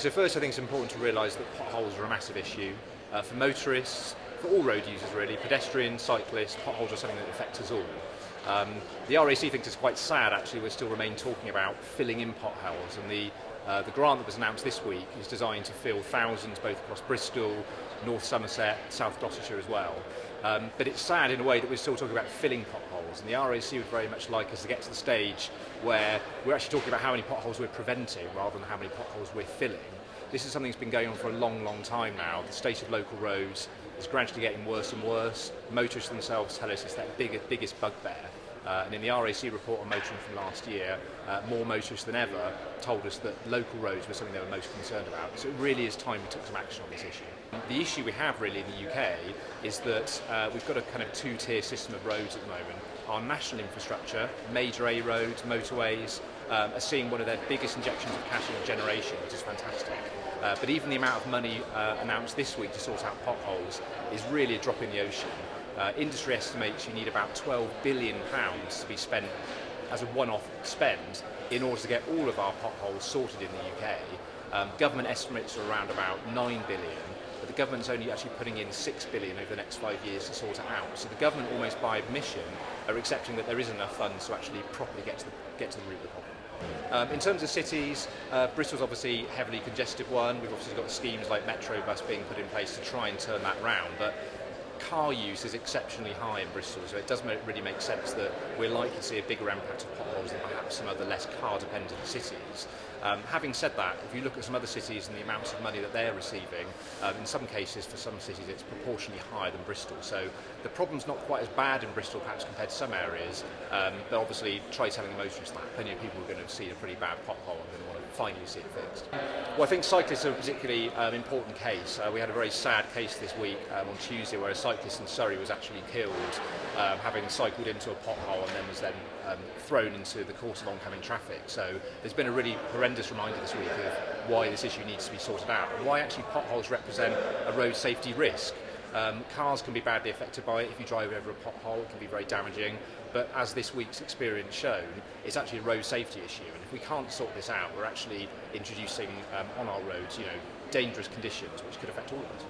So first, I think it's important to realise that potholes are a massive issue for motorists, for all road users really, pedestrians, cyclists. Potholes are something that affects us all. The RAC thinks it's quite sad actually we still remain talking about filling in potholes, and the grant that was announced this week is designed to fill thousands both across Bristol, North Somerset, South Gloucestershire as well. But it's sad in a way that we're still talking about filling potholes, and the RAC would very much like us to get to the stage where we're actually talking about how many potholes we're preventing rather than how many potholes we're filling. This is something that's been going on for a long, long time now. The state of local roads is gradually getting worse and worse. Motorists themselves tell us it's their biggest bugbear. And in the RAC report on motoring from last year, more motorists than ever told us that local roads were something they were most concerned about. So it really is time we took some action on this issue. The issue we have really in the UK is that we've got a kind of two-tier system of roads at the moment. Our national infrastructure, major A roads, motorways, are seeing one of their biggest injections of cash in a generation, which is fantastic. But even the amount of money announced this week to sort out potholes is really a drop in the ocean. Industry estimates you need about £12 billion to be spent as a one-off spend in order to get all of our potholes sorted in the UK. Government estimates are around about £9 billion, but the government's only actually putting in £6 billion over the next 5 years to sort it out. So the government, almost by admission, are accepting that there isn't enough funds to actually properly get to the root of the problem. In terms of cities, Bristol's obviously a heavily congested one. We've obviously got schemes like Metrobus being put in place to try and turn that round, but car use is exceptionally high in Bristol, so it doesn't really make sense that we're likely to see a bigger impact of potholes than perhaps some other less car-dependent cities. Having said that, if you look at some other cities and the amounts of money that they're receiving, in some cases, for some cities, it's proportionally higher than Bristol. So the problem's not quite as bad in Bristol, perhaps, compared to some areas, but obviously try telling the motorists that. Plenty of people are going to see a pretty bad pothole and going to want to finally see it fixed. Well, I think cyclists are a particularly important case. We had a very sad case this week on Tuesday where a cyclist in Surrey was actually killed having cycled into a pothole and then was then thrown into the course of oncoming traffic. So there's been a really horrendous reminder this week of why this issue needs to be sorted out and why actually potholes represent a road safety risk. Cars can be badly affected by it. If you drive over a pothole, it can be very damaging. But as this week's experience shown, it's actually a road safety issue. And if we can't sort this out, we're actually introducing on our roads, dangerous conditions which could affect all of us.